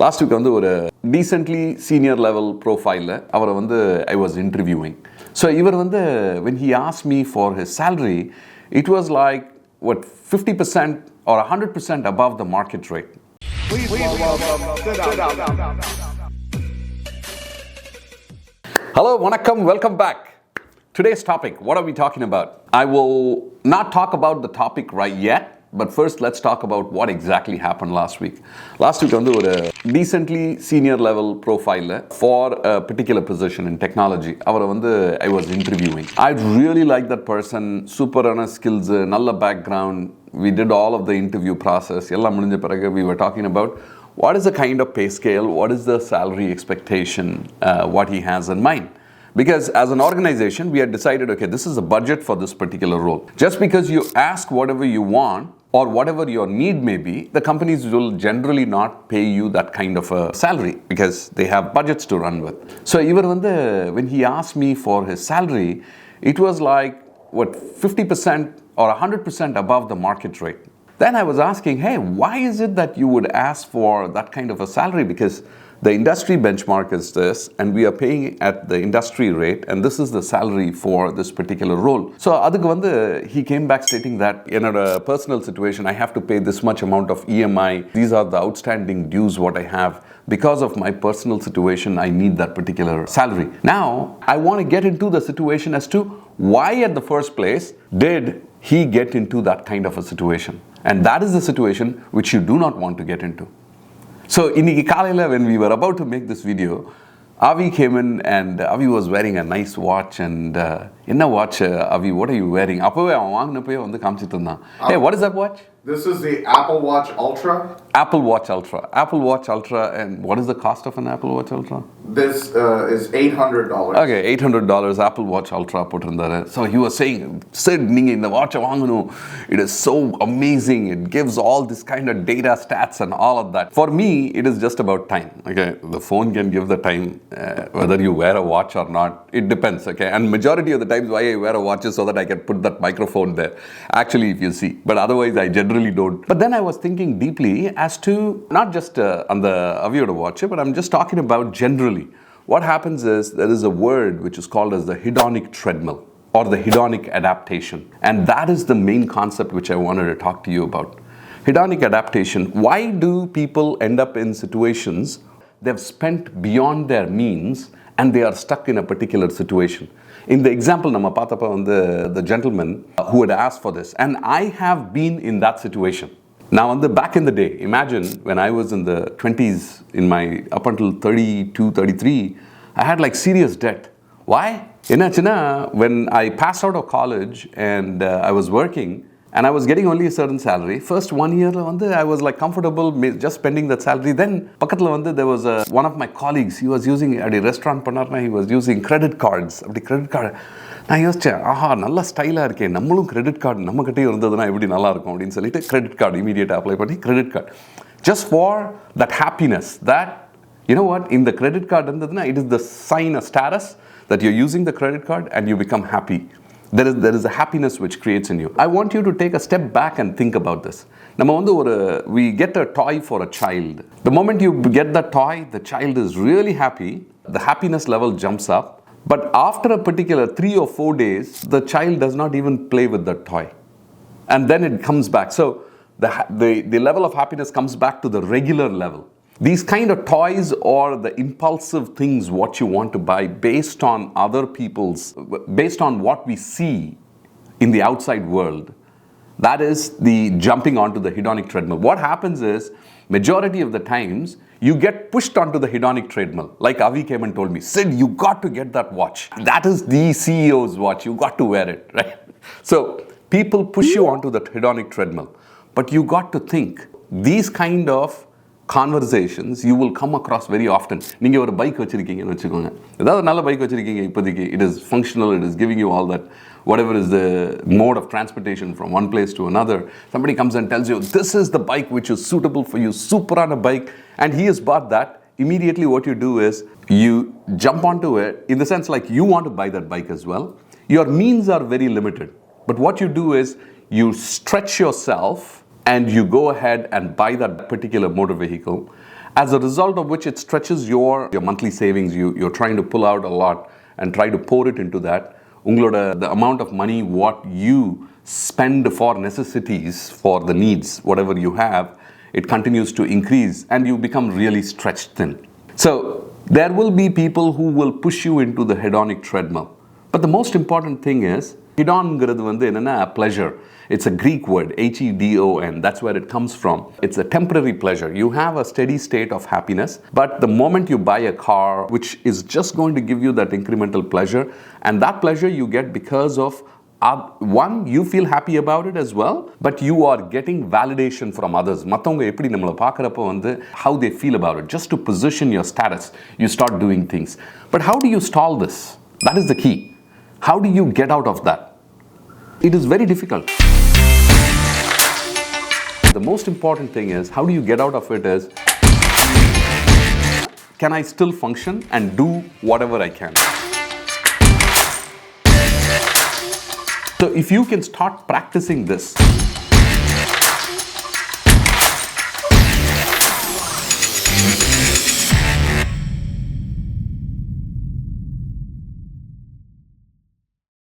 Last week வந்து ஒரு decently senior level profile அவரை வந்து I was interviewing. So இவர் வந்து when he asked me for his salary, it was like what 50% or 100% above the market rate. Hello, vanakkam, welcome back. Today's topic, what are we talking about? I will not talk about the topic right yet, but first let's talk about what exactly happened last week. Last week வந்து ஒரு decently senior level profile for a particular position in technology. அவரை வந்து I was interviewing. I really like that person, சூப்பரான skills, நல்ல background. We did all of the interview process. எல்லாம் முடிஞ்ச பிறகு we were talking about what is the kind of pay scale, what is the salary expectation, what he has in mind. Because as an organization, we had decided, okay, this is a budget for this particular role. Just because you ask whatever you want or whatever your need may be, the companies will generally not pay you that kind of a salary because they have budgets to run with. So even when he asked me for his salary, it was like, what, 50% or 100% above the market rate. Then I was asking, hey, why is it that you would ask for that kind of a salary? Because the industry benchmark is this, and we are paying at the industry rate, and this is the salary for this particular role. So adukku he came back stating that in a personal situation, I have to pay this much amount of EMI. These are the outstanding dues what I have. Because of my personal situation, I need that particular salary. Now, I want to get into the situation as to why at the first place did he get into that kind of a situation. And that is the situation which you do not want to get into. So, இன்னைக்கு காலையில when we were about to make this video, Avi came in and Avi was wearing a nice watch and என்ன watch Avi, what are you wearing? அப்பவே அவன் வாங்கினப்பவே வந்து காமிச்சிட்டு இருந்தான். Hey, what is that watch? This is the Apple Watch Ultra. Apple Watch Ultra. Apple Watch Ultra, and what is the cost of an Apple Watch Ultra? This is $800. Okay, $800 Apple Watch Ultra போட்டிருந்தாரு. So he was saying, Sid, நீங்க இந்த watch வாங்கணும். It is so amazing. It gives all this kind of data stats and all of that. For me, it is just about time. Okay, the phone can give the time whether you wear a watch or not. It depends. Okay, and majority of the times why I wear a watch is so that I can put that microphone there. Actually, if you see, but otherwise I generally don't. But then I was thinking deeply as to not just on the Aviyoda watch, but I'm just talking about generally. What happens is there is a word which is called as the Hedonic Treadmill or the Hedonic Adaptation. And that is the main concept which I wanted to talk to you about. Hedonic Adaptation. Why do people end up in situations they've spent beyond their means and they are stuck in a particular situation? In the example, nama pathappa the gentleman who had asked for this, and I have been in that situation. Now, back in the day, imagine when I was in the 20s, in my up until 32, 33, I had like serious debt. Why? When I passed out of college and I was working, and I was getting only a certain salary. First 1 year, I was like comfortable just spending that salary. Then, there was one of my colleagues. He was using at a restaurant. He was using credit cards. Credit card. நான் யோசிச்சேன், நல்ல ஸ்டைலாக இருக்கேன், நம்மளும் credit card நம்மக்கிட்டே இருந்ததுன்னா எப்படி நல்லா இருக்கும் அப்படின்னு சொல்லிட்டு கிரெடிட் கார்டு இமீடியட்டாக அப்ளை பண்ணி credit card just for that happiness that you know what இந்த கிரெடிட் கார்டு இருந்ததுன்னா it is the sign a status that you using the credit card and you become happy. There is a happiness which creates in you. I want you to take a step back and think about this. We get a toy for a child. The moment you get that toy, the child is really happy. The happiness level jumps up. But after a particular 3 or 4 days, the child does not even play with the toy. And then it comes back. So the level of happiness comes back to the regular level. These kind of toys or the impulsive things what you want to buy based on other people's, based on what we see in the outside world, that is the jumping onto the hedonic treadmill. What happens is, majority of the times, you get pushed onto the hedonic treadmill. Like Avi came and told me, Sid, you got to get that watch. That is the CEO's watch. You got to wear it, right? So people push you onto that hedonic treadmill. But you got to think, these kind of conversations you will come across very often. நீங்க ஒரு bike வச்சிருக்கீங்கன்னு வெச்சுக்கோங்க. ஏதாவது நல்ல bike வச்சிருக்கீங்க இப்போதைக்கு, it is functional, it is giving you all that, whatever is the mode of transportation from one place to another. Somebody comes and tells you, this is the bike which is suitable for you, super on a bike, and he has bought that. Immediately what you do is, you jump onto it, in the sense like you want to buy that bike as well. Your means are very limited. But what you do is, you stretch yourself and you go ahead and buy that particular motor vehicle. as a result of which it stretches your monthly savings. You're trying to pull out a lot and try to pour it into that. The amount of money what you spend for necessities, for the needs, whatever you have, it continues to increase and you become really stretched thin. So there will be people who will push you into the hedonic treadmill. But the most important thing is, hedonங்கிறது வந்து என்னன்னா pleasure. It's a Greek word, Hedon. That's where it comes from. It's a temporary pleasure. You have a steady state of happiness, but the moment you buy a car, which is just going to give you that incremental pleasure, and that pleasure you get because of one, you feel happy about it as well, but you are getting validation from others. மத்தவங்க எப்படி நம்மளை பார்க்கறப்ப வந்து how they feel about it. Just to position your status, you start doing things. But how do you stall this? That is the key. How do you get out of that? It is very difficult. The most important thing is, how do you get out of it is, can I still function and do whatever I can? So if you can start practicing this,